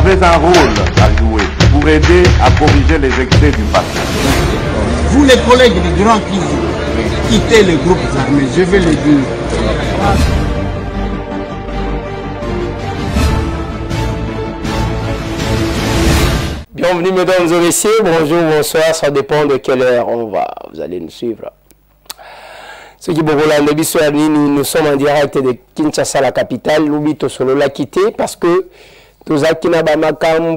avez un rôle à jouer pour aider à corriger les excès du passé. Vous les collègues des grands qui quittez les groupes armés, je vais le dire. Bienvenue mesdames et messieurs, bonjour, bonsoir, ça dépend de quelle heure on va, vous allez nous suivre. Ce qui est nous sommes en direct de Kinshasa, la capitale, nous sommes la quitté parce que nous avons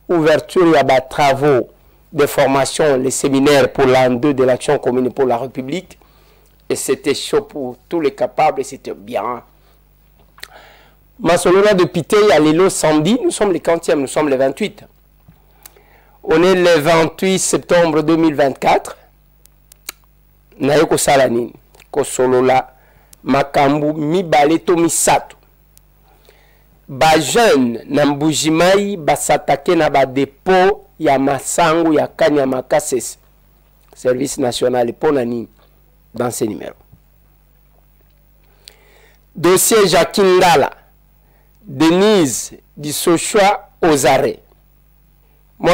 ouverture, il y a des travaux de formation, les séminaires pour l'an 2 de l'action commune pour la République. Et c'était chaud pour tous les capables et c'était bien. Masolola de Pité, il y a l'élo samedi, nous sommes les 40e, nous sommes les 28. On est le 28 septembre 2024. Nayoko Salanine, Kosolola, Makambu, Mibale Tomisato. Ba jeune, Nambujimai, Basatake na ba dépôt, ya Masangu, ya Kanyamaka, service national pour Nani, dans ces numéros. Dossier Jacqueline Dala, Denise Dissochoa aux arrêts. Moi,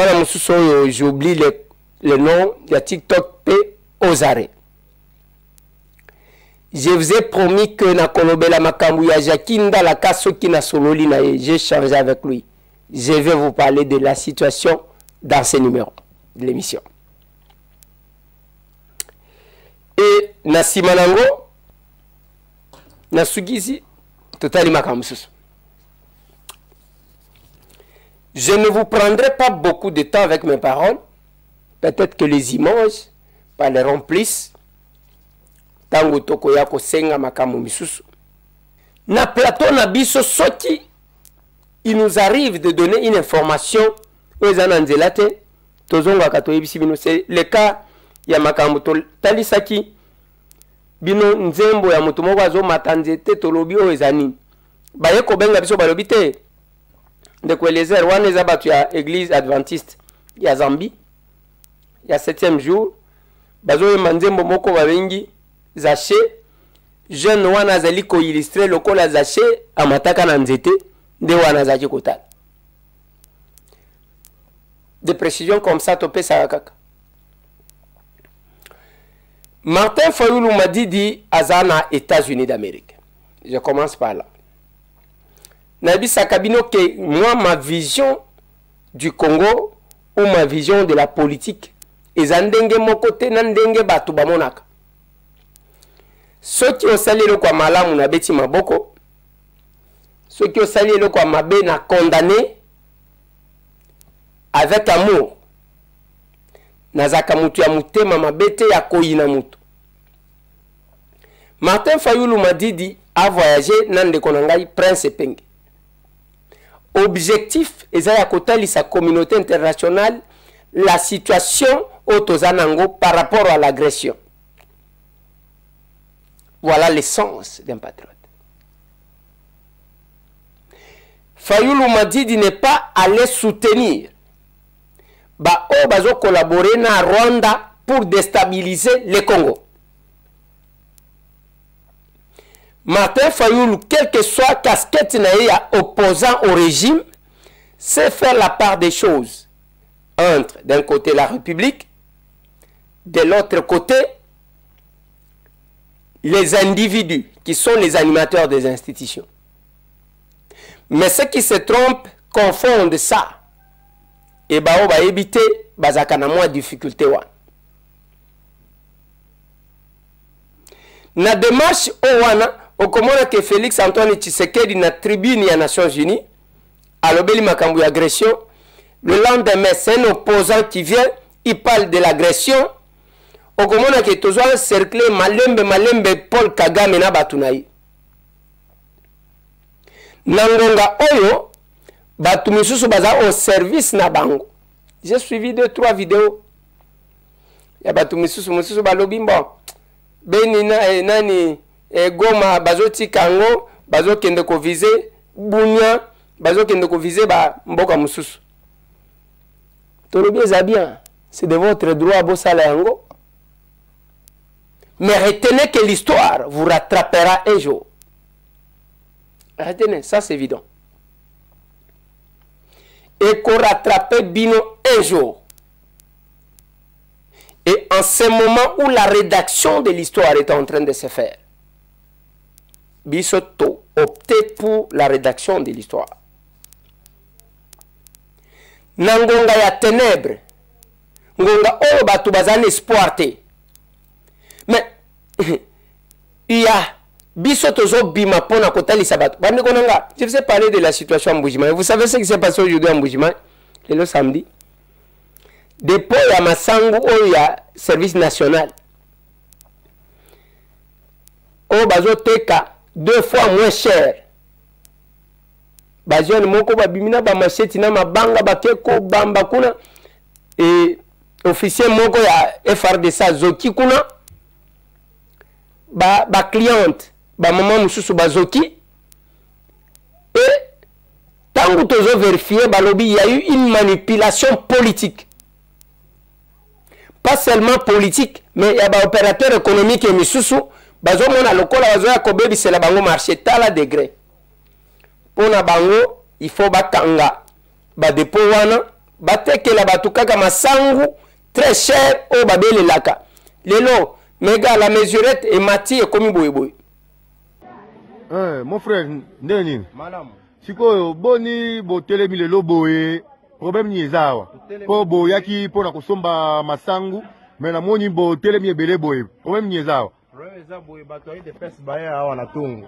j'oublie le nom de TikTok P aux arrêts. Je vous ai promis que na kolobela makambu ya Jacqueline Dala kaso ki na sololi na j'ai changé avec lui. Je vais vous parler de la situation dans ces numéros de l'émission. Et na simanango na sugizi totali makambu susu. Je ne vous prendrai pas beaucoup de temps avec mes paroles. Peut-être que les images parleront plus. Tango toko yako senga makamu misusu. Na plateau na biso soki, il nous arrive de donner une information aux ananzelate. Tozonga kato yebisi bino, c'est le cas ya makamu talisaki. Bino nzembo ya mutu moko azo matanzete tolobi o ezani. Baye ko benga biso balobi te. De Kwelezer wana eza batu ya église adventiste ya Zambie. Ya 7e jour. Bazo manzembo moko babengi Zaché, jeune wana zali ko illustrer lokola Zaché amataka na nzete de wana zaki kotala. Des précisions comme ça topé ça kaka. Martin Fayoulou m'a dit Azana États-Unis d'Amérique. Je commence par là. Nabi Sakabino que moi ma vision du Congo ou ma vision de la politique ezandenge mokote nandenge batu bamonaka. Ceux qui ont sali le kwa malamu na beti maboko, ceux qui ont sali le kwa mabe na condamné avec amour. Nazaka mutu ya mutema mabete ya koyina mutu. Martin Fayoulou Madidi a voyagé nande konangai Prince Penge. Objectif ezaya kotali sa communauté internationale la situation au Tozanango par rapport à l'agression. Voilà l'essence d'un patriote. Fayoulou Madidi n'est pas allé soutenir bazo collaborer na Rwanda pour déstabiliser le Congo. Martin Fayoulou, quelle que soit casquette naïa opposant au régime, sait faire la part des choses entre d'un côté la République, de l'autre côté les individus qui sont les animateurs des institutions. Mais ceux qui se trompent confondent ça. Et bah on va éviter bazakana moins difficulté wa. Na démarche owana okomona que Félix Antoine Tshisekedi na tribune des Nations Unies alobeli makambu agression. Le lendemain c'est un opposant qui vient, il parle de l'agression. Okomona ke tozo encercler malembe Paul Kagame na batunayi. Nangonga oyo batu misusu baza au service na bango. J'ai suivi 2-3 vidéos. Ya batu misusu balobi bon. Beni na nani Goma bazoti kango bazo kende ko viser Bunya bazo kende ko viser ba mboka mususu. Tolobi za bien, c'est de votre droit bosala yango. Mais retenez que l'histoire vous rattrapera un jour. Retenez, ça c'est évident. et qu'on rattrape Bino un jour. Et en ce moment où la rédaction de l'histoire est en train de se faire, Bisoto optait pour la rédaction de l'histoire. Nangonga ya ténèbres, ngonga oyo batu bazana espoir te. Mais il y a Bisoto bima pona kotali sabat. Bande konanga, je vous ai parlé de la situation en Mbujima. Vous savez ce qui s'est passé aujourd'hui en Mbujima, le samedi. Dépôt ya masangu oyo ya service national. Oyo bazo teka 2 fois moins cher. Bazioni moko babimina ba macheti na mabanga bakeko bamba kuna et officier moko ya FRDC zoki kuna ba cliente ba maman mususu bazoki et tangu tozo vérifier balobi il y a eu une manipulation politique. Pas seulement politique, mais il y a des opérateurs économiques et misusu bazo mona lokola bazo ya kobebi c'est la bango marché tala degré. Pona bango il faut bakanga ba dépôt wana bateke la batukaka masangu très cher au babele laka. Lelo mega la mesurette et mati et komi boyeboy. Mon frère ndeni madame sikoyo boni botelemi lelo boye problème ni ezawa po boyaki pona kosomba masangu mais na moni botelemi ebele boye problème ni ezawa problème eza boye bato ayi de pese baye awa na tongo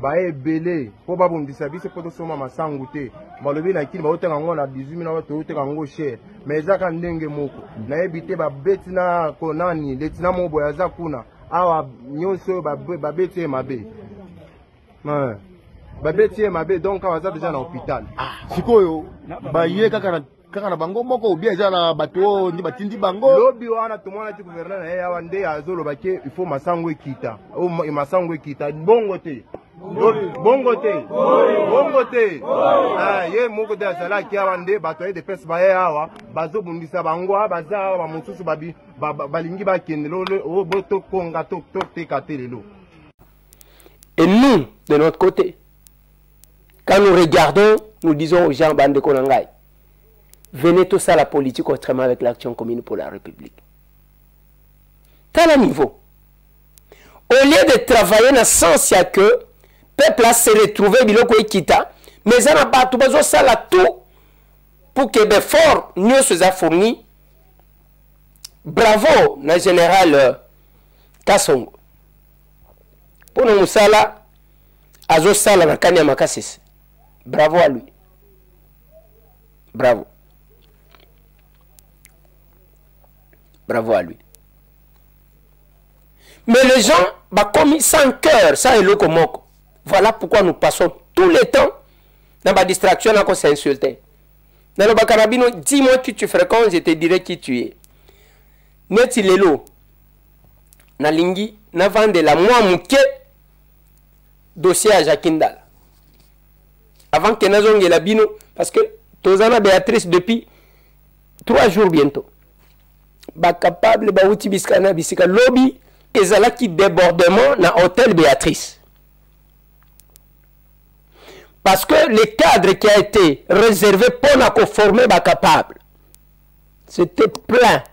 baye ebele po babundisa biso po tosomba masangu te balobi na kili baoteka yango na 18 na bato oteka yango cher mais ezaka ndenge moko nayebi te babeti na konani letina moko boye aza kuna awa nyonso oyo babeti ye mabe babeti ye mabe donc awa aza deja na hôpital. Sikoyo baye kaka na bango moko obia eza na bato ndi batindi bango lobi wana tomona ti gouverneur na ye awa nde azoloba ke il faut masango ekita o masango ekita bongo te bongo te bongo te ye moko te azalaki awa nde bato aye de pese baye awa bazobundisa bango awa baza awa bamosusu balingi bakende botokonga toteka te lelo. Et nous, de notre côté, quand nous regardons, nous disons aux gens, bande Konangai, venez tous à la politique autrement avec l'action commune pour la République. Tel niveau. Au lieu de travailler dans le sens que le peuple a se retrouvé, biloko ekita, mais ça n'a pas tout besoin ça là tout pour que l'effort nous soit fourni. Bravo, le général Kassongo. Pour nous, Moussala, Azo Sala na Kanya Makasis. Bravo à lui. Bravo. Bravo à lui. Mais les gens, commis sans cœur, sans éloquemoko. Voilà pourquoi nous passons tout le temps dans ma distraction, on s'est insulté. Dans le Bakarabino, dis-moi qui tu fréquentes, je te dirai qui tu es. Neti lelo, na lingi, na vende la moi mouké, dossier à Jacquindal. Avant que nous la bino, parce que Tozana Béatrice depuis 3 jours bientôt. Ba capable ba outi biskana bisika lobby ezala qui débordement na hôtel Béatrice. Parce que le cadre qui a été réservé pour na conformer ba capable. C'était plein.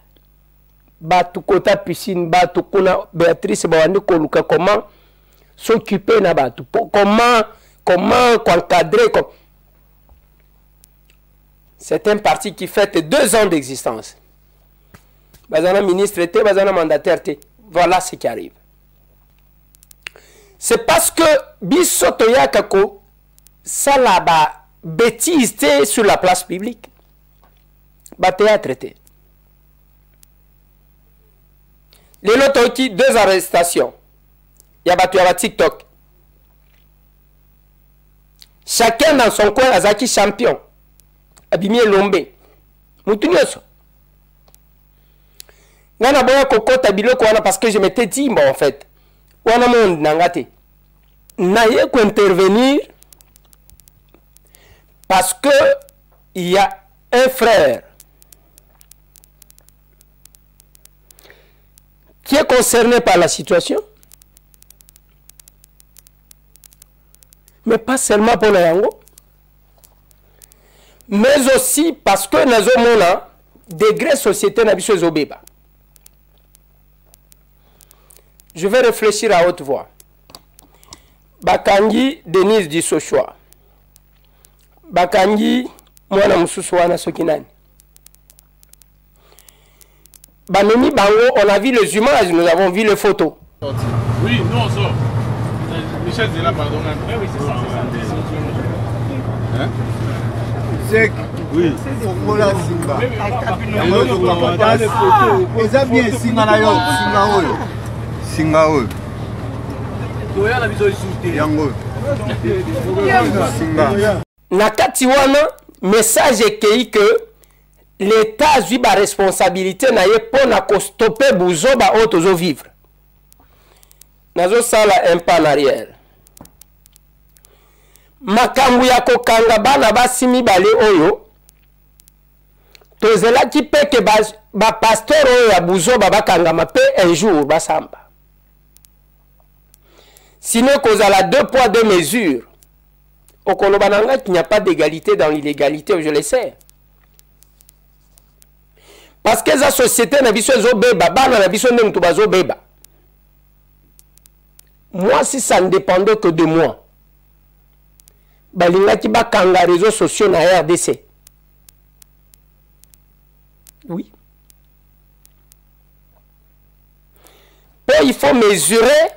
Ba tout kota piscine, ba tout kuna Béatrice ba wande koluka comment s'occuper na ba tout comment encadrer comme c'est un parti qui fête 2 ans d'existence. Bazana ministre était, bazana mandataire était. Voilà ce qui arrive. C'est parce que bisoto yakako ça là-bas bêtise sur la place publique. Ba théâtre était. Les lotoki 2 arrestations. Yabatu yaba TikTok. Chacun dans son coin azaki champion. Abimi Lombe. Moutunyoso. Nana boya kokota biloko wana parce que je m'étais dit bon en fait. Wana monde nangate. Naye ko intervenir parce que il y a un frère qui est concerné par la situation. Mais pas seulement pour le Yango. mais aussi parce que nazomona degré société na biso ezobeba. Je vais réfléchir à haute voix. Bakangi Denise du Sochoa. Bakangi mwana mususu wana soki nani. Bamemi bango, on a vu les images, nous avons vu les photos. Oui, nous on sort. Michel Zela, pardon. Oui, c'est ça. Hein? Zek. Oui. Okola Simba. Eza bien singa na yo, singa oyo. Singa oyo. Toya na biso isute. Yango. Singa. Na kati wana message ekei que l'État a eu la responsabilité pour stopper Bouzoba auto vivre. Nazo sala un pas en arrière. Makambu ya kokanga bana basimi bale oyo. Tozela ki pe ke ba pasteur oyo ya Bouzoba bakanga mape un jour basamba. Sinon kozala 2 poids 2 mesures. Au Kolobananga qu'il n'y a pas d'égalité dans l'illégalité, je le sais. Parce que la société n'a pas. Moi, si ça ne dépendait que de moi, balinga ki ba kanga réseaux sociaux na RDC. Oui. Il faut mesurer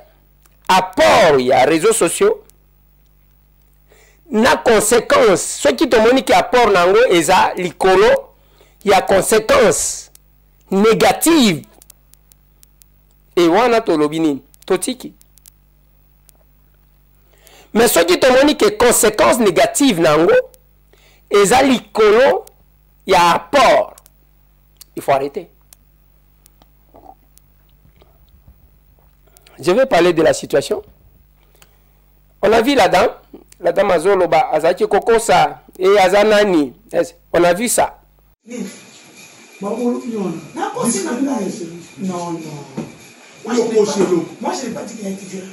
apport il y a réseaux sociaux. Na conséquence, ce qui te montre qui apport nango eza likolo, il y a conséquences négatives. Et wana to lobini, totiki. Mais ce qui te montre que conséquences négatives nango eza likolo, il y a apport. Il faut arrêter. Je vais parler de la situation. On a vu la dame Azoloba, Azaki Kokosa et Azanani. On a vu ça. Non, non. Moi, je n'ai pas dit qu'il a été violent.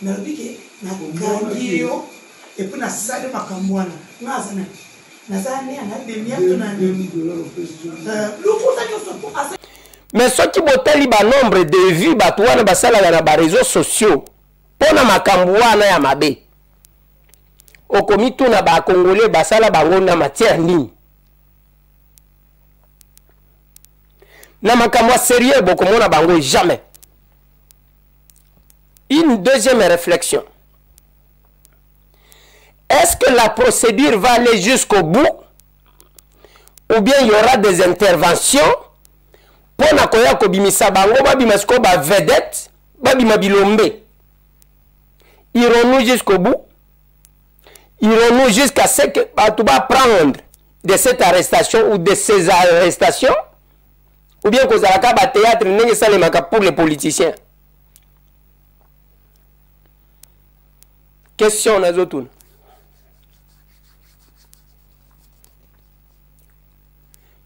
Mais je dis qu'il a été violent. Et puis, il a salé ma camouane. Mais ce qui botte le nombre de vues, batouana basala dans les réseaux sociaux. Pona makambuana ya mabe. Okomitu na ba Congolais basala bango na matière nini. Na makamwa sérieux bokomona bango jamais. Une deuxième réflexion. Est-ce que la procédure va aller jusqu'au bout? Ou bien il y aura des interventions pour na koya ko bimisa bango babimasko ba vedette, babima bilombe. Irons-nous jusqu'au bout? Irons-nous jusqu'à ce que tu vas prendre de cette arrestation ou de ces arrestations? Ou bien que ça va théâtre pour les politiciens? Question Nazotoun.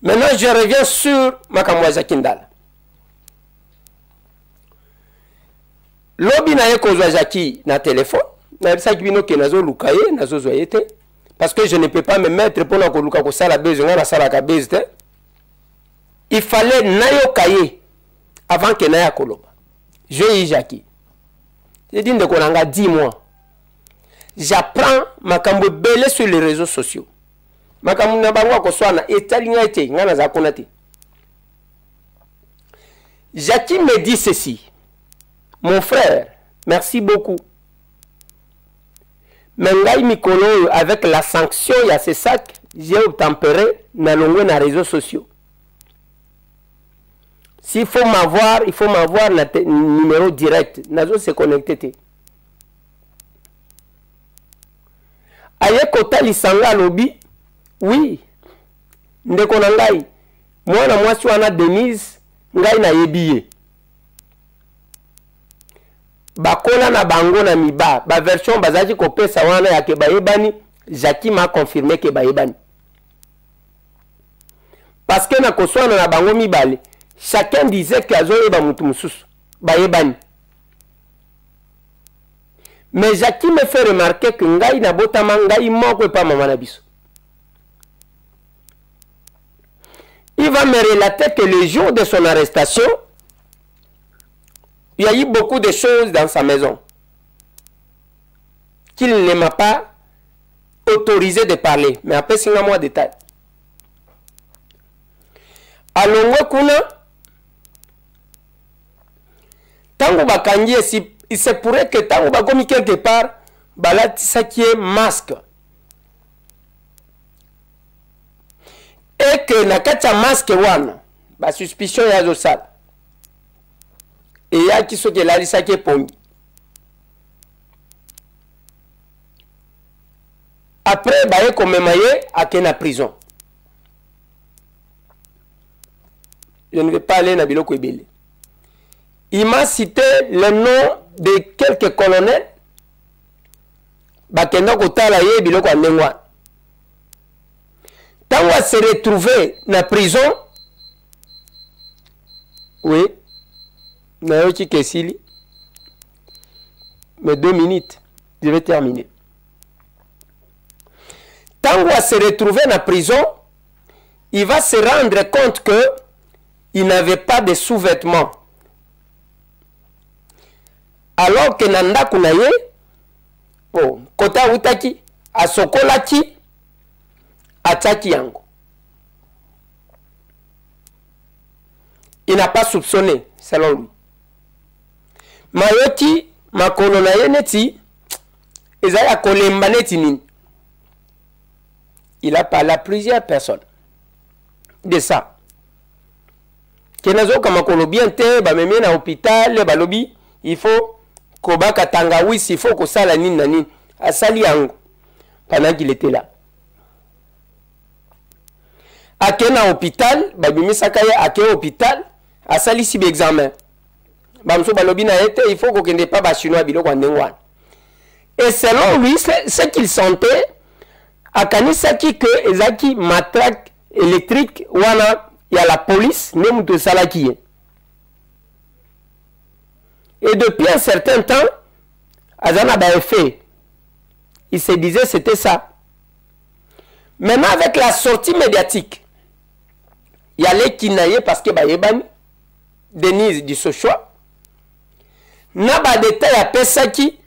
Maintenant, je reviens sur Makamwaza Kindal. Lobi na ye kozwa Jackie na téléphone, na bisa kibino ke nazo lukaye, nazo zoyete, parce que je ne peux pas me mettre pour na ko luka ko sala beze nga na sala ka beze. Il fallait nayo kaye avant que naya koloba. Je y Jackie. J'ai dit ndeko nanga 10 mois. J'apprends makambo belé sur les réseaux sociaux. Makambo na bango ko swana etalinga ete nga na za konate. Jackie me dit ceci. Mon frère, merci beaucoup. Mais Mikolo, avec la sanction, il y a ces sacs, j'ai obtempéré dans les réseaux sociaux. S'il faut m'avoir, il faut m'avoir le numéro direct. Nazo se connecté. Aye kota lisanga lobby, oui. Ndeko na ngai. Moi na mwasi wana Denise, ngai na yebiye. Bakola na bango na miba, ba version bazaki kopesa wana ya kebayebani, Jackie m'a confirmé que bayebani. Parce que na koswana na bango mibale, chacun disait que azoyeba mutu mususu, bayebani. Mais Jackie me fait remarquer que ngai na botama ngai moko pa mama na biso. il va me relater que le jour de son arrestation, il y a eu beaucoup de choses dans sa maison qu'il ne m'a pas autorisé de parler. Mais après, c'est un mois de détail. Alors, tango bakangi, il se pourrait que tango bakomi quelque part, balat ça qui est masque. Et que nakacha masque wana, ba suspicion ya zosal. Et ya qui so que la lisa qui est pongi. Après, baye komemaye à kena prison. Je ne vais pas aller na biloko ebele. Il m'a cité le nom de quelques colonels. Bakenda kotala ye biloko andengwa. Tant on se retrouver dans la prison, oui, Nayochi Kessili, mais 2 minutes, je vais terminer. Tant on se retrouver dans la prison, il va se rendre compte que il n'avait pas de sous-vêtements. Alors que Nanda Kunaye, oh, Kota Utaki, Asokolaki, Ataki Yango. Il n'a pas soupçonné, selon lui. Mayoti, Makolonaye Neti, Ezaya Kolemba Netinin. Il a parlé à plusieurs personnes de ça. Kenazo Kamakolobi ente, Bameme na hôpital, Balobi, il faut Kobaka Tangawis, il faut que ça la nine nanin. À Sali Yango, pendant qu'il était là. À quel hôpital, Babimi Sakaye, à quel hôpital, à Sali Sib examen. Bamso Balobi na été, il faut qu'on n'ait pas bachinois bilo Kwandenwan. Et selon lui, ce qu'il sentait, à Kanisaki que Ezaki matraque électrique, wana, il y a la police, même de Salaki. Et depuis un certain temps, Azana a fait. Il se disait c'était ça. Maintenant avec la sortie médiatique, il y a les Kinaye parce que Bayebani, Denise du Sochoa, n'a pas de détail à Pesaki,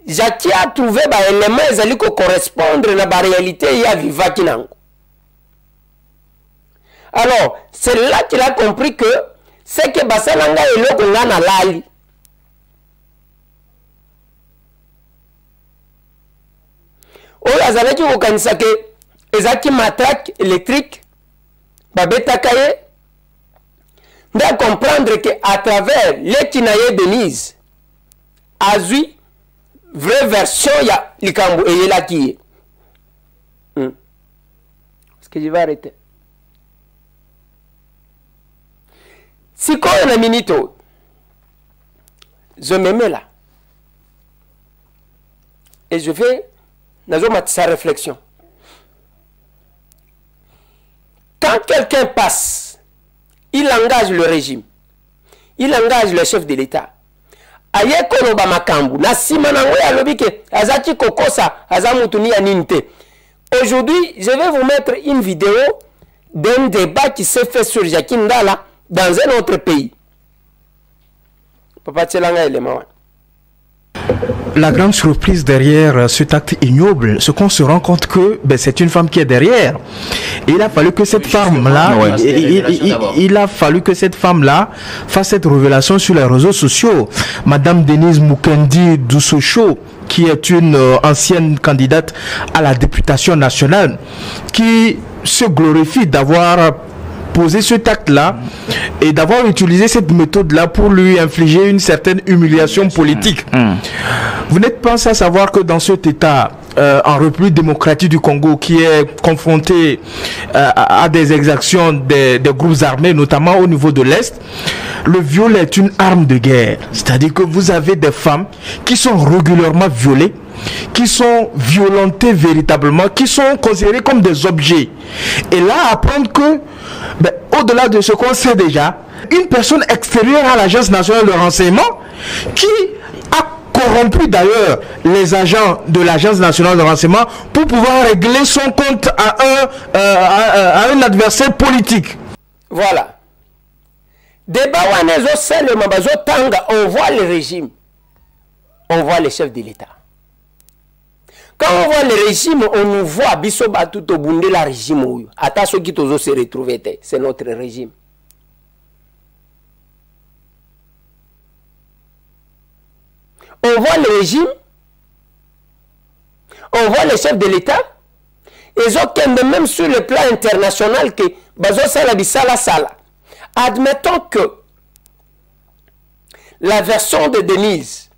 Jackie a trouvé des éléments qui correspondent à la réalité et à Viva Kinango. Alors, c'est là qu'il a compris que c'est que Basalanga est là qu'on a lali. Ola zalaki kokanisa ke ezaki matraque électrique babeta kaye nda comprendre que à travers les Kinaye Denise azui vraie version ya likambo eyela kiye. Est-ce que je vais arrêter? Si quand on a minito, je me mets là et je vais dans sa réflexion. Quand quelqu'un passe, il engage le régime, il engage le chef de l'État. Aye konoba makambu, na sima nango ya lobike, azaki kokosa, azamutuni ya ninte. Aujourd'hui, je vais vous mettre une vidéo d'un débat qui s'est fait sur Jackie Ndala dans un autre pays. Papa Tchelanga élément. La grande surprise derrière cet acte ignoble, c'est qu'on se rend compte que c'est une femme qui est derrière. Et il a fallu que cette femme-là, il a fallu que cette femme-là fasse cette révélation sur les réseaux sociaux. Madame Denise Mukendi Dousocho, qui est une ancienne candidate à la députation nationale, qui se glorifie d'avoir posé cet acte-là et d'avoir utilisé cette méthode-là pour lui infliger une certaine humiliation politique. Vous n'êtes pas sans savoir que dans cet État, en République démocratique du Congo, qui est confronté à des exactions des groupes armés, notamment au niveau de l'Est, le viol est une arme de guerre. C'est-à-dire que vous avez des femmes qui sont régulièrement violées, qui sont violentées véritablement, qui sont considérées comme des objets. Et là, apprendre que, au-delà de ce qu'on sait déjà, une personne extérieure à l'Agence nationale de renseignement qui a corrompu d'ailleurs les agents de l'Agence nationale de renseignement pour pouvoir régler son compte à un adversaire politique. Voilà. Débat on voit le régime, on voit les chefs de l'État. Quand on voit le régime, on nous voit bisoba tout au bout de la régime. Attention qui se retrouver, c'est notre régime. On voit le régime, on voit les chefs de l'État, ils ont même sur le plan international que admettons que la version de Denise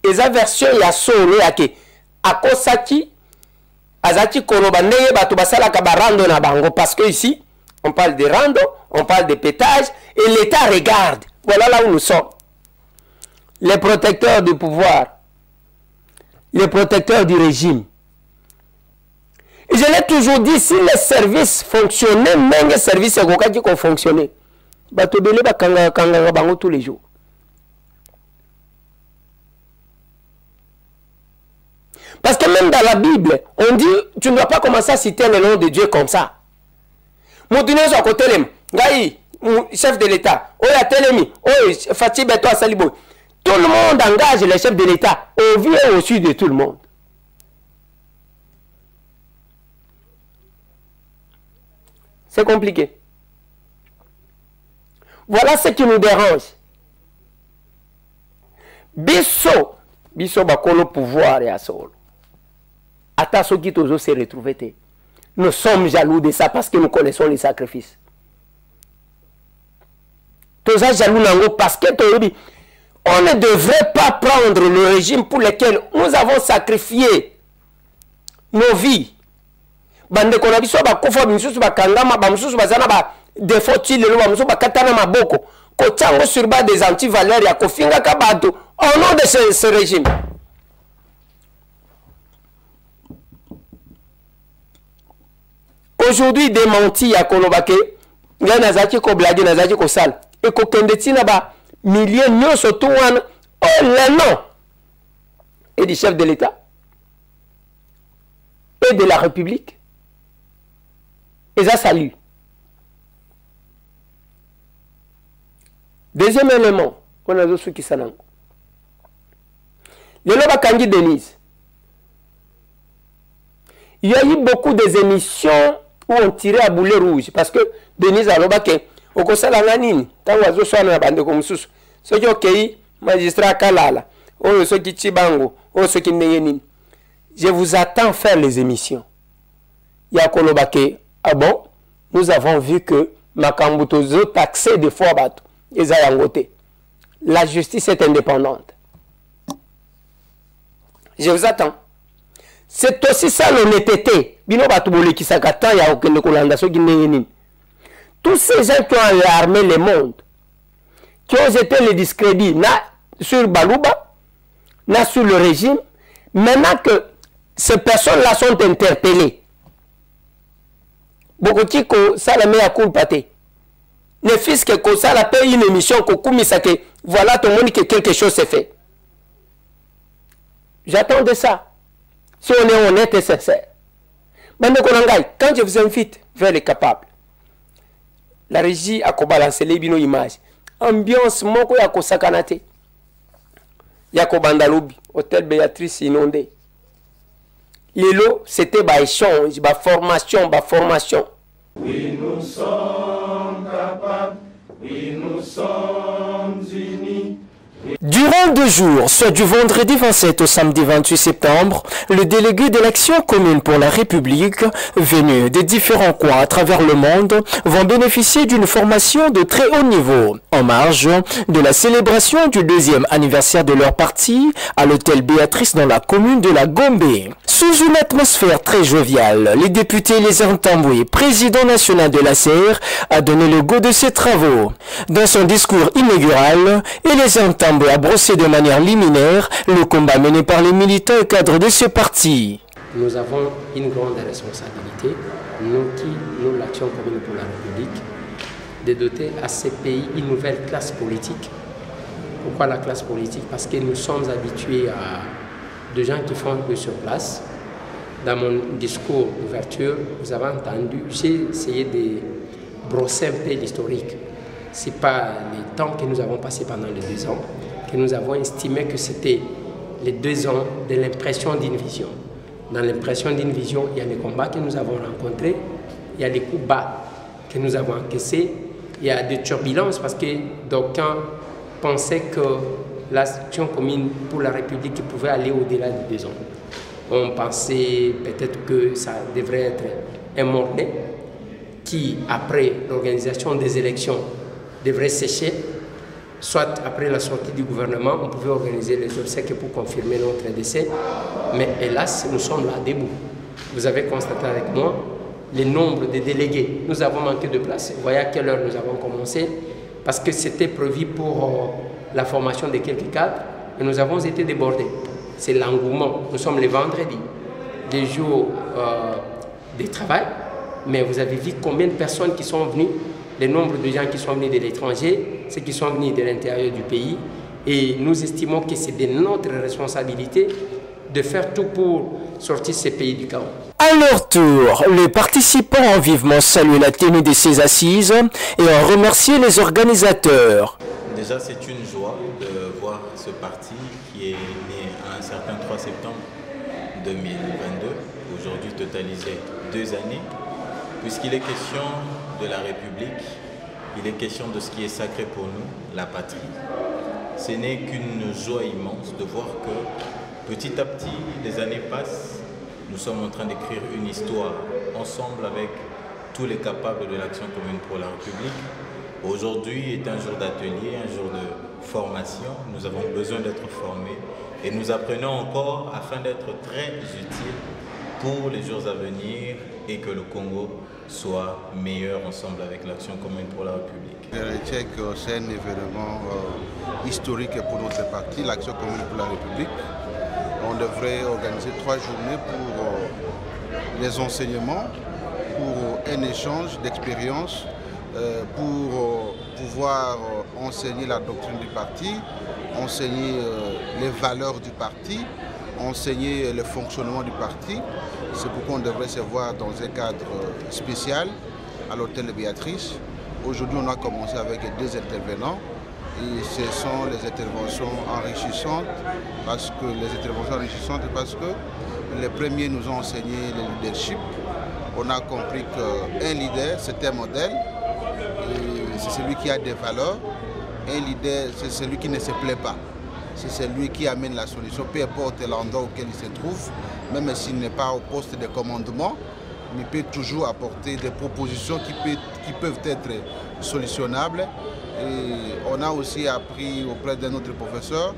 et la version Yasolo yake akosaki azaki koloba ndenge bato basalaka barando na bango parce que ici on parle de rando, on parle de pétage et l'État regarde. Voilà là où nous sommes. Les protecteurs du pouvoir, les protecteurs du régime. Et je l'ai toujours dit, si les services fonctionnaient, même les services qui ont fonctionné, bato belé ba kanga bango tous les jours. Parce que même dans la Bible, on dit, tu ne dois pas commencer à citer le nom de Dieu comme ça. Moutine à côté Gaï, chef de l'État, Oya Telemi, Oya Fatih Beto Salibo. Tout le monde engage les chefs de l'État au vu et au sud de tout le monde. C'est compliqué. Voilà ce qui nous dérange. Bisso bakolo pouvoir et à sol. Attention qui toujours se retrouver. Nous sommes jaloux de ça parce que nous connaissons les sacrifices. Tous jaloux nango parce que on ne devrait pas prendre le régime pour lequel nous avons sacrifié nos vies. Bande kona biso ba kofa bimsusu ba kangama ba msusu bazana ba defoti lelo ba msusu ba katana maboko ko tsango sur bas des antivaleurs ya kofinga kabato au nom de ce régime. Aujourd'hui démenti ya kolobake nga nazaki ko blague nazaki ko sala et ko kendetina ba milliers nyoso tout wana oh le nom et du chef de l'État et de la République. Et ça salue. Deuxième élément, on a d'autres qui s'en ont. Le Loba Kangi Denise. Il y a eu beaucoup d'émissions où on tirait à boulet rouge. Parce que Denise a Loba ke au conseil la nanine, tant oiseau soit dans la bande comme sous. Ce qui est magistrat Kalala, ou ceux qui Chibango, ou ceux qui n'ayent. Je vous attends faire les émissions. Il y a Kolobake. Ah bon, nous avons vu que Makambutozo taxé des fois bateau. La justice est indépendante. Je vous attends. C'est aussi ça l'honnêteté. Tous ces gens qui ont alarmé le monde, qui ont été le discrédit, sur Balouba, sur le régime, maintenant que ces personnes-là sont interpellées, beaucoup de gens ça la met à coup pâté. Le fils que ça la paye une émission que voilà tout le monde que quelque chose s'est fait. J'attends de ça. Si on est honnête et sincère. Quand je vous invite vers les capables, la régie a balancé les bino images. Ambiance moko ya ko sakanate. Ya ko bandalobi, hôtel Béatrice inondé. Lelo, c'était ba échange, ba formation. Oui, nous sommes capables, oui, nous sommes unis. Durant 2 jours, soit du vendredi 27 au samedi 28 septembre, le délégué de l'Action commune pour la République, venu des différents coins à travers le monde, vont bénéficier d'une formation de très haut niveau, en marge de la célébration du 2e anniversaire de leur parti à l'hôtel Béatrice dans la commune de la Gombe. Sous une atmosphère très joviale, les députés Lézard Tamboué, président national de l'ACR, a donné le go de ses travaux. Dans son discours inaugural, Lézard Tamboué a brossé de manière liminaire le combat mené par les militants et cadres de ce parti. Nous avons une grande responsabilité, nous l'Action commune pour la République, de doter à ces pays une nouvelle classe politique Pourquoi la classe politique? Parce que nous sommes habitués à des gens qui font un peu sur place. Dans mon discours d'ouverture, vous avez entendu, j'ai essayé de brosser un peu l'historique. Ce n'est pas les temps que nous avons passés pendant les 2 ans, que nous avons estimé que c'était les 2 ans de l'impression d'une vision. Dans l'impression d'une vision, il y a les combats que nous avons rencontrés, il y a les coups bas que nous avons encaissés, il y a des turbulences parce que d'aucuns pensaient que l'action commune pour la République pouvait aller au-delà de 2 ans. On pensait peut-être que ça devrait être un mort-né qui, après l'organisation des élections, devrait sécher, soit après la sortie du gouvernement, on pouvait organiser les obsèques pour confirmer notre décès. Mais hélas, nous sommes là debout. Vous avez constaté avec moi le nombre de délégués. Nous avons manqué de place. Vous voyez à quelle heure nous avons commencé, parce que c'était prévu pour la formation de quelques cadres et nous avons été débordés. C'est l'engouement. Nous sommes les vendredis, des jours de travail, mais vous avez vu combien de personnes qui sont venues, le nombre de gens qui sont venus de l'étranger, ceux qui sont venus de l'intérieur du pays, et nous estimons que c'est de notre responsabilité de faire tout pour sortir ces pays du chaos. À leur tour, les participants ont vivement salué la tenue de ces assises et ont remercié les organisateurs. Déjà, c'est une joie de voir ce parti qui est né à un certain 3 septembre 2022, aujourd'hui totalisé 2 années, puisqu'il est question de la République, il est question de ce qui est sacré pour nous, la patrie. Ce n'est qu'une joie immense de voir que petit à petit, les années passent, nous sommes en train d'écrire une histoire ensemble avec tous les capables de l'action commune pour la République. Aujourd'hui est un jour d'atelier, un jour de formation. Nous avons besoin d'être formés et nous apprenons encore afin d'être très utiles pour les jours à venir et que le Congo soit meilleur ensemble avec l'action commune pour la République. Je retiens que c'est un événement historique pour notre parti, l'action commune pour la République. On devrait organiser 3 journées pour les enseignements, pour un échange d'expériences, pour pouvoir enseigner la doctrine du parti, enseigner les valeurs du parti, enseigner le fonctionnement du parti. C'est pourquoi on devrait se voir dans un cadre spécial à l'hôtel de Béatrice. Aujourd'hui, on a commencé avec 2 intervenants et ce sont les interventions enrichissantes parce que les premiers nous ont enseigné le leadership. On a compris qu'un leader, c'est un modèle, c'est celui qui a des valeurs. Un leader, c'est celui qui ne se plaît pas. C'est celui qui amène la solution, peu importe l'endroit auquel il se trouve, même s'il n'est pas au poste de commandement, mais il peut toujours apporter des propositions qui peuvent être solutionnables. Et on a aussi appris auprès de notre professeur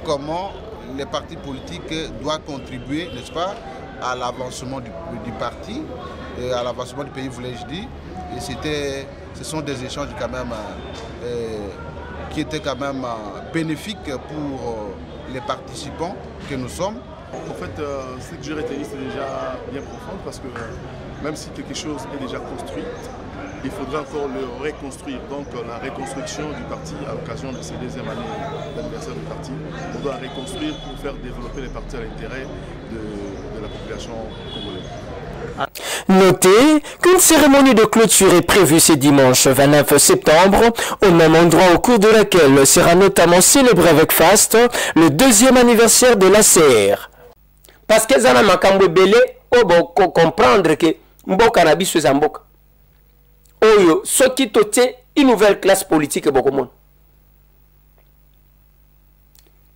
comment les partis politiques doivent contribuer, n'est-ce pas, à l'avancement du parti, et à l'avancement du pays, voulais-je dire. Et ce sont des échanges quand même qui étaient quand même bénéfiques pour les participants que nous sommes. En fait, ce que je retenais, c'est déjà bien profond parce que même si quelque chose est déjà construit, il faudra encore le reconstruire. Donc la reconstruction du parti à l'occasion de ces 2e années d'anniversaire du parti, on doit reconstruire pour faire développer les partis à l'intérêt de la population congolaise. Notez qu'une cérémonie de clôture est prévue ce dimanche 29 septembre, au même endroit au cours de laquelle sera notamment célébré avec faste le 2e anniversaire de l'ACR. Parce que ça n'a makambo belé, on va comprendre que mboka na biso za mboka. Oyo, ce qui tote une nouvelle classe politique beaucoup monde.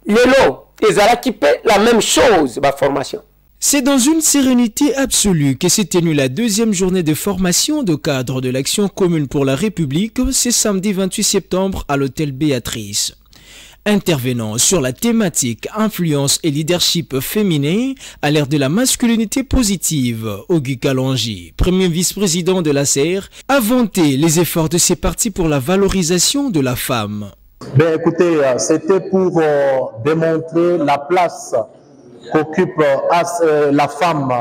Lelo, ezala qui paie la même chose, ma formation. C'est dans une sérénité absolue que s'est tenue la 2e journée de formation de cadre de l'Action commune pour la République ce samedi 28 septembre à l'hôtel Béatrice. Intervenant sur la thématique influence et leadership féminin à l'ère de la masculinité positive, Ogi Kalonji, premier vice-président de l'ACR, a vanté les efforts de ses partis pour la valorisation de la femme. Ben écoutez, c'était pour démontrer la place qu'occupe la femme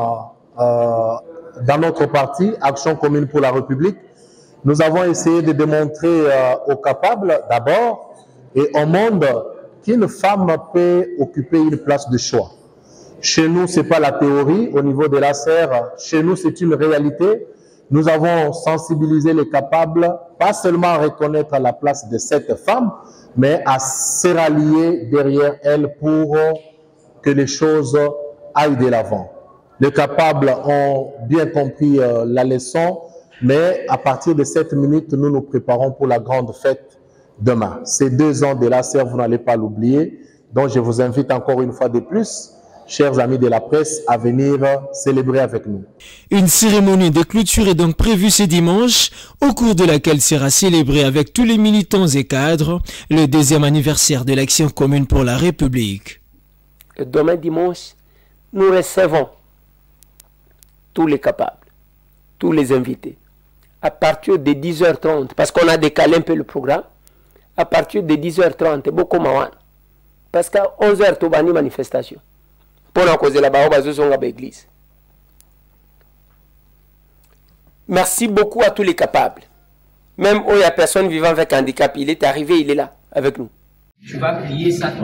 dans notre parti, Action commune pour la République. Nous avons essayé de démontrer aux capables, d'abord, et au monde qu'une femme peut occuper une place de choix. Chez nous, ce n'est pas la théorie. Au niveau de la serre, chez nous, c'est une réalité. Nous avons sensibilisé les capables, pas seulement à reconnaître la place de cette femme, mais à se rallier derrière elle pour que les choses aillent de l'avant. Les capables ont bien compris la leçon, mais à partir de cette minute, nous nous préparons pour la grande fête demain. Ces 2 ans de la serre, vous n'allez pas l'oublier. Donc, je vous invite encore une fois de plus, chers amis de la presse, à venir célébrer avec nous. Une cérémonie de clôture est donc prévue ce dimanche, au cours de laquelle sera célébré avec tous les militants et cadres le 2e anniversaire de l'Action commune pour la République. Et demain dimanche, nous recevons tous les capables, tous les invités, à partir de 10h30, parce qu'on a décalé un peu le programme, à partir de 10h30, beaucoup moins, parce qu'à 11h, tu as une manifestation. Pour la cause de la l'église. Merci beaucoup à tous les capables. Même où il y a personne vivant avec handicap, il est arrivé, il est là, avec nous. Tu vas plier ça. Tu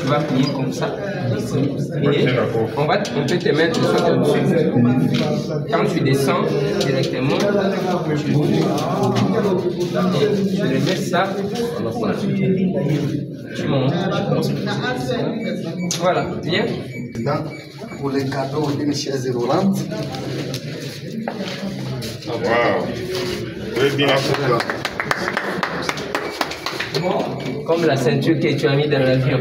vas plier comme ça. Et on peut te mettre ça au-dessus. Quand tu descends directement, tu remets ça. Tu montes. Voilà, bien. Pour les cadeaux d'une chaise roulante. Wow. Très bien. Comme la ceinture que tu as mis dans l'avion.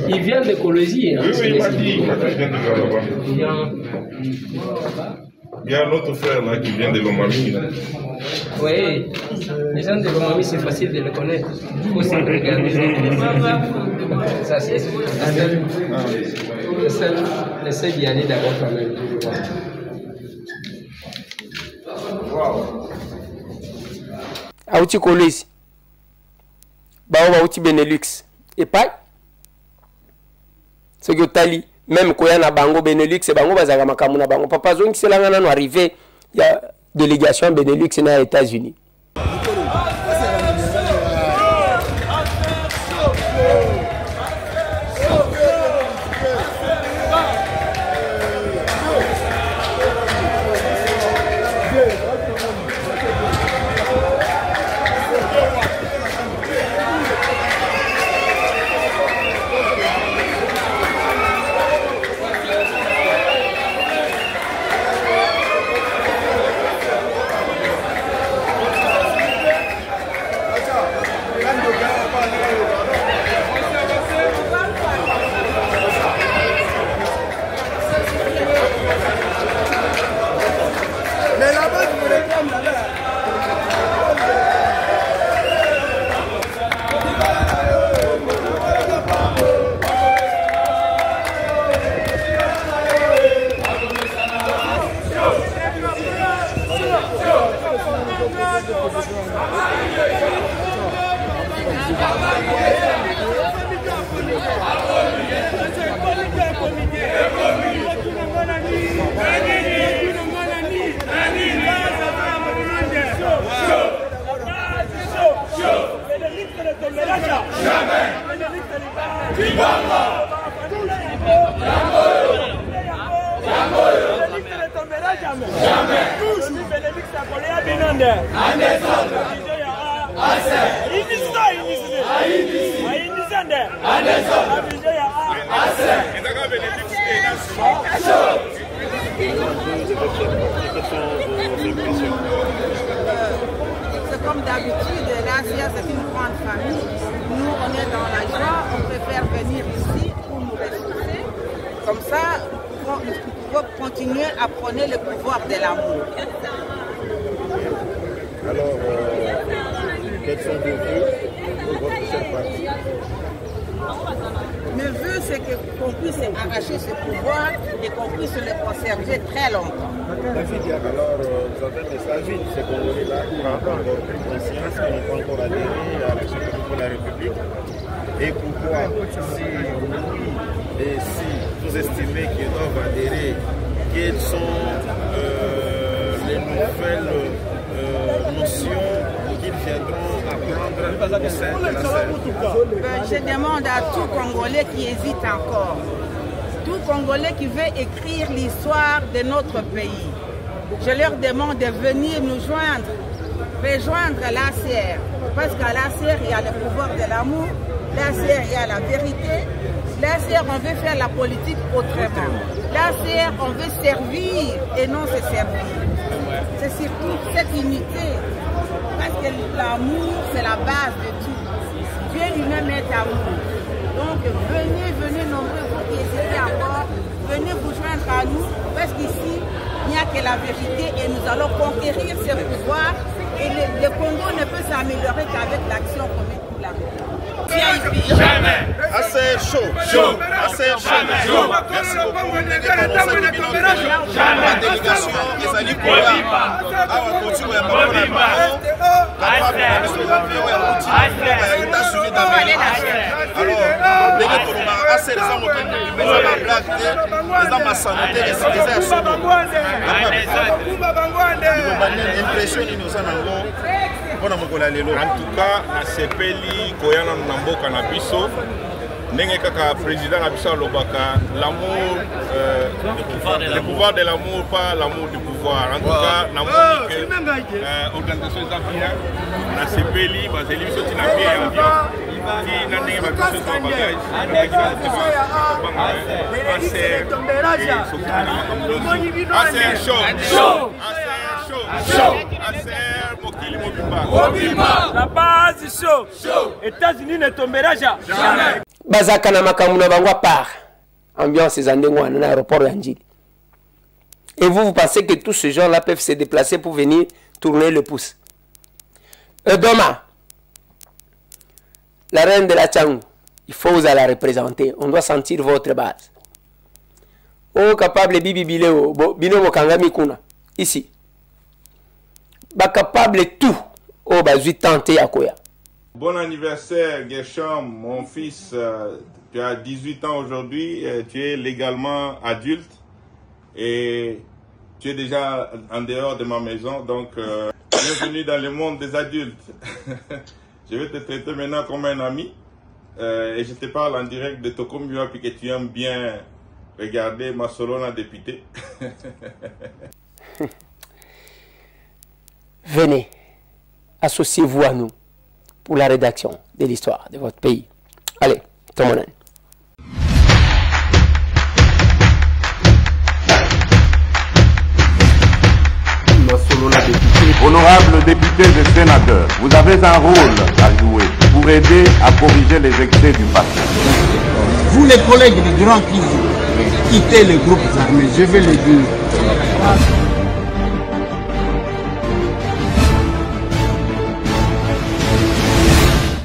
Il vient de Colosie. Hein, oui, il m'a dit. Il vient de là-bas. Il y a un autre frère là qui vient de Lomami. Oui, les gens de Lomami, c'est facile de le connaître. Il faut s'en regarder. Ça, c'est le seul d'y aller d'abord quand même. Wow. Aouti Colosie. Baouti Benelux. Et pas ce que Tali, même quand il y a Bango Benelux, c'est Bango Bazagama Kamuna Bango. Papa Zong, c'est là qu'on est arrivé. Il y a délégation Benelux dans les États-Unis. C'est comme d'habitude, l'Asia c'est une grande famille. Nous on est dans la joie, on préfère venir ici pour nous ressourcer. Comme ça, on peut continuer à prôner le pouvoir de l'amour. Alors, quels sont vos vœux pour votre chère partie? Mes vœux, c'est qu'on puisse arracher ce pouvoir et qu'on puisse le conserver très longtemps. Alors, vous avez des avis de ces Congolais-là qui n'ont pas encore pris conscience, qui n'ont pas encore adhéré à l'Action commune pour la République. Et pourquoi, si oui et si vous estimez qu'ils doivent adhérer, quelles sont les nouvelles notions qu'ils viendront Je demande à tout Congolais qui hésite encore, tout Congolais qui veut écrire l'histoire de notre pays, je leur demande de venir nous joindre, rejoindre l'ACR, parce qu'à l'ACR il y a le pouvoir de l'amour, l'ACR il y a la vérité, l'ACR on veut faire la politique autrement, l'ACR on veut servir et non se servir. C'est surtout cette unité, parce que l'amour c'est la base de tout. Dieu lui-même est amour. Donc venez nombreux, vous qui hésitez encore, venez vous joindre à nous, parce qu'ici, il n'y a que la vérité et nous allons conquérir ce pouvoir. Et le Congo ne peut s'améliorer qu'avec l'action commune pour la République. Jamais. Assez chaud. Chaud. Assez chaud. Merci beaucoup. La délégation des alliés pour la continue à parler. En tout cas, na sepeli koyana na mboka na biso ndenge kaka président na biso lobaka l'amour le pouvoir de l'amour pas l'amour du pouvoir. En tout cas na moni que organisation za bien na sepeli bazeli biso tina bien ambiance qui na ndenge ba biso to La base chaud. États-Unis ne tombera jamais. Bazaka na makamuna bango à part. Ambiance zandengwa na aéroport Yanjili. Et vous pensez que tous ces gens-là peuvent se déplacer pour venir tourner le pouce. Doma, la reine de la Tchangou, il faut vous la représenter. On doit sentir votre base. Oh, capable bibi bileo, bino mokangami kuna. Ici. Ba capable tout. Oh, bah, 8 ans, t'es à quoi? Bon anniversaire, Gershom, mon fils. Tu as 18 ans aujourd'hui. Tu es légalement adulte. Et tu es déjà en dehors de ma maison. Donc, bienvenue dans le monde des adultes. Je vais te traiter maintenant comme un ami. Et je te parle en direct de Tokombua, puis que tu aimes bien regarder ma Solona députée. Venez, associez-vous à nous pour la rédaction de l'histoire de votre pays. Allez, tout le monde. Honorables députés et sénateurs, vous avez un rôle à jouer pour aider à corriger les excès du passé. Vous les collègues de Durand qui quittez les groupes armés, je vais le dire.